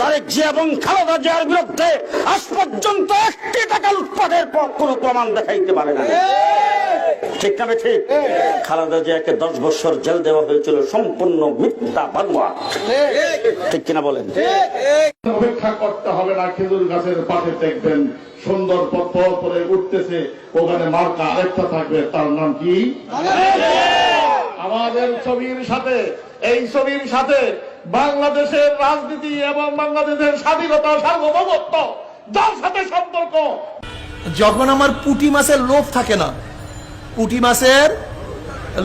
তারেক জিয়া এবং খালেদা জিয়ার বিরুদ্ধে আজ পর্যন্ত 1টি টাকা লুটপাটের পর কোনো প্রমাণ দেখাইতে পারে না। ঠিক না ঠিক? খালেদা জিয়াকে 10 বছর জেল দেওয়া হয়েছিল সম্পূর্ণ মিথ্যা বানোয়া। ঠিক কিনা বলেন? অপেক্ষা করতে হবে না। খেজুর গাছের পাশে দেখবেন সুন্দর পর পরে উঠতেছে, ওখানে মার্কা আরেকটা থাকবে, তার নাম কি? আমাদের ছবির সাথে, এই ছবির সাথে বাংলাদেশের রাজনীতি এবং বাংলাদেশের স্বাধীনতা সার্বভৌমত্ব যার সাথে সম্পর্ক। যখন আমার পুঁটি মাছের লোভ থাকে না, পুঁটি মাছের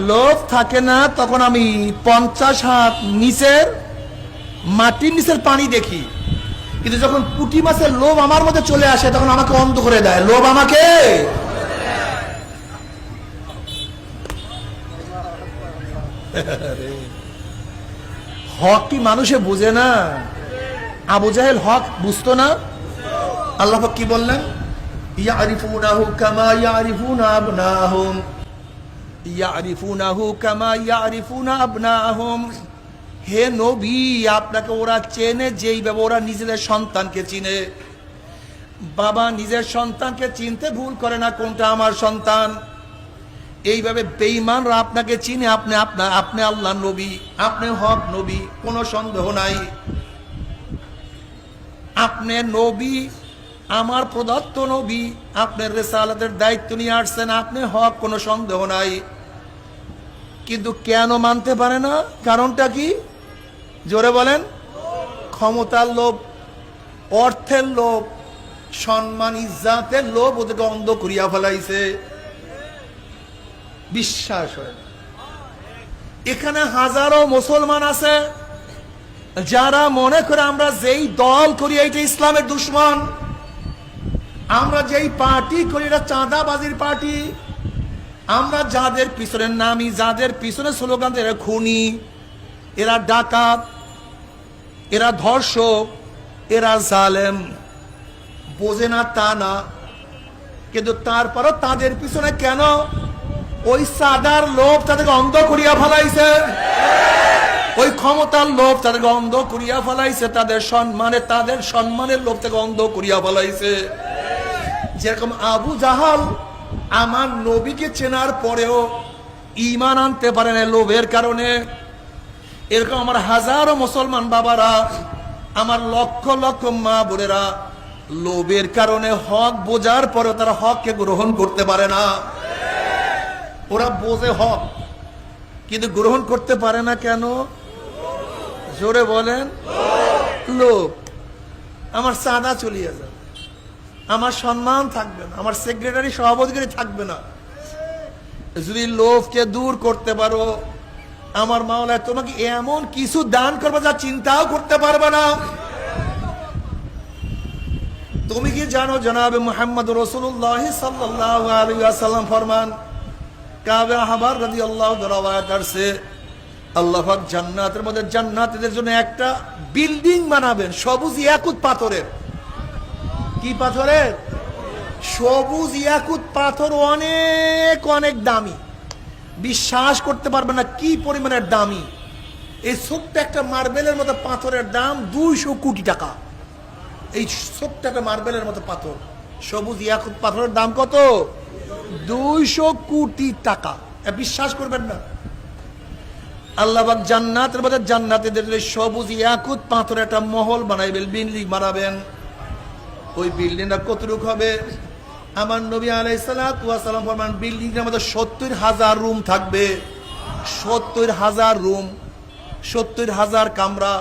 লোভ থাকে না, তখন আমি 50 হাত নিচের মাটির নিচের পানি দেখি। কিন্তু যখন পুঁটি মাছের লোভ আমার মধ্যে চলে আসে, তখন আমাকে অন্ধ করে দেয়। লোভ আমাকে হক কি মানুষে বুঝে না? আবু জাহেল হক বুঝতো না। আল্লাহ কি বললেন? ইয়ারিফুনাহু কামা ইয়ারিফুনা আবনাহুম, ইয়ারিফুনাহু কামা ইয়ারিফুনা আবনাহুম। হে নবী, আপনাকে ওরা চেনে যেইভাবে ওরা নিজেদের সন্তানকে চিনে। বাবা নিজের সন্তানকে চিনতে ভুল করে না, কোনটা আমার সন্তান। এইভাবে বেঈমানরা আপনাকে চিনে। আপনি আল্লাহ নবী, আপনি হক নবী, কোনো সন্দেহ নাই। আপনি নবী, আমার প্রদত্ত নবী, আপনার রিসালাতের দায়িত্ব নিয়ে আসছেন, আপনি হক, কোনো সন্দেহ নাই। কিন্তু কেন মানতে পারে না? কারণটা কি? জোরে বলেন। ক্ষমতার লোভ, অর্থের লোভ, সম্মান ইজ্জাতের লোভ ওদেরকে অন্ধ করিয়া ফেলাইছে। বিশ্বাস হয় না। এখানে হাজারো মুসলমান আছে যারা মনে করে আমরা যেই দল করি এইটা ইসলামের দুশ্মন, আমরা যেই পার্টি করি এটা চাঁদাবাজির পার্টি, আমরা যাদের পিছনে নামি, যাদের পিছনে স্লোগান, এরা খুনি, এরা ডাকাত, এরা ধর্ষক, এরা জালেম। বোঝে না তা না, কিন্তু তারপরও তাদের পিছনে কেন? ওই সাদার লোভ তাদেরকে অন্ধ করিয়া ফেলাইছে, ওই ক্ষমতার লোভ তাদেরকে অন্ধ করিয়া ফেলাইছে, তাদের সম্মানের লোভ থেকে অন্ধ করিয়া ফেলাইছে। যেরকম আবু জাহাল আমার নবীকে চেনার পরেও ঈমান আনতে পারে না লোভের কারণে, এরকম আমার হাজারো মুসলমান বাবারা, আমার লক্ষ লক্ষ মা বোনেরা লোভের কারণে হক বোঝার পরেও তারা হককে গ্রহণ করতে পারে না। ওরা বোঝে হক কিন্তু গ্রহণ করতে পারে না কেন? জোরে বলেন। লোভ। আমার চাঁদা চলিয়ে যাবে, আমার সম্মান থাকবে না, আমার সেক্রেটারি সভাপতি থাকবে না। যদি লোভকে দূর করতে পারো, আমার মাওলা তোমাকে এমন কিছু দান করবে যা চিন্তাও করতে পারবে না। তুমি কি জানো জনাবে মুহাম্মদ রাসূলুল্লাহ সাল্লাল্লাহু আলাইহি ওয়াসাল্লাম ফরমান, কাবে আহবার রাদিয়াল্লাহু রাওয়ায়াত আছে, আল্লাহ পাক জান্নাতের মধ্যে জান্নাতীদের জন্য একটা বিল্ডিং বানাবেন সবুজ ইয়াকুত পাথরের। কি পাথরের? সবুজ ইয়াকুত পাথর, অনেক অনেক দামি। বিশ্বাস করতে পারবে না কি পরিমাণের দামি। এই ছোট্ট একটা মার্বেলের মতো পাথরের দাম 200 কোটি টাকা। এই ছোট্ট একটা মার্বেলের মতো পাথর, সবুজ ইয়াকুত পাথরের দাম কত? 200 কোটি টাকা। বিশ্বাস করবেন না। আল্লাহ পাক জান্নাতের মধ্যে জান্নাতীদের সবুজ ইয়াকুত পাথরের একটা মহল বানাইবেন, বিল্ডিং বানাবেন। ওই বিল্ডিংটা কতটুকু হবে? আমার নবী আলাইহিস সালাতু ওয়াস সালাম ফরমান, বিল্ডিংটার মধ্যে 70,000 রুম থাকবে। 70,000 রুম, 70,000 কামরা।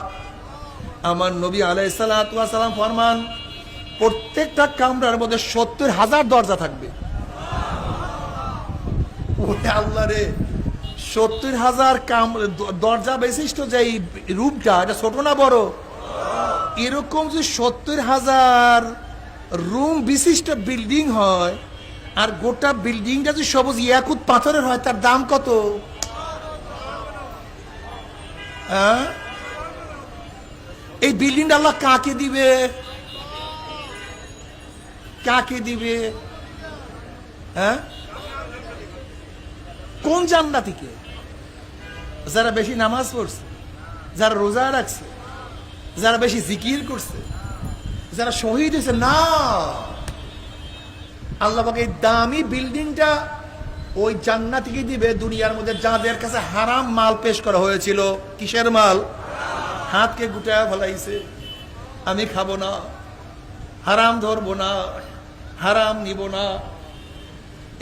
আমার নবী আলাইহিস সালাতু ওয়াস সালাম ফরমান, প্রত্যেকটা কামরার মধ্যে 70,000 দরজা থাকবে। ওরে আল্লাহ রে, 70,000 দরজা বিশিষ্ট যে রুমটা, এটা ছোট না বড়? এরকম যে 70,000 রুম বিশিষ্ট বিল্ডিং হয়, আর গোটা বিল্ডিংটা যে সবুজ ইয়াকুত পাথরের হয়, তার দাম কত? এই বিল্ডিংটা আল্লাহ কাকে দিবে? কাকে দিবে? কোন জান্নাতীকে? যারা বেশি নামাজ পড়ছে, যারা রোজা রাখছে, যারা বেশি জিকির করছে, যারা শহীদ হয়েছে, না, আল্লাহ পাক এই দামি বিল্ডিংটা ওই জান্নাতীকে দিবে দুনিয়ার মধ্যে যাদের কাছে হারাম মাল পেশ করা হয়েছিল। কিসের মাল? হাতকে গুটায় ফেলাইছে, আমি খাবো না, হারাম ধরবো না, হারাম নিব না।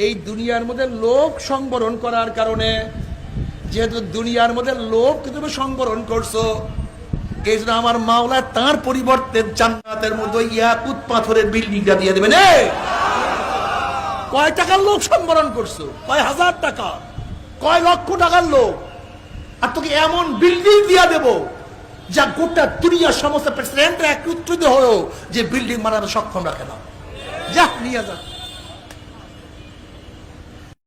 এই দুনিয়ার মধ্যে লোভ সংবরণ করার কারণে, যেহেতু দুনিয়ার মধ্যে লোভকে তুমি সংবরণ করছো, এই জন্য আমার মাওলা তার পরিবর্তে জান্নাতের মধ্যে ইয়াকুত পাথরের বিল্ডিংটা দিয়ে দেবেন। কয় টাকার লোক সংবরণ করছো? কয় হাজার টাকা, কয় লক্ষ টাকার লোক, আর তোকে এমন বিল্ডিং দিয়া দেব যা গোটা দুনিয়ার সমস্ত প্রেসিডেন্টরা একত্রিত হয়েও যে বিল্ডিং বানানো সক্ষম রাখে না। যা নিয়ে যা।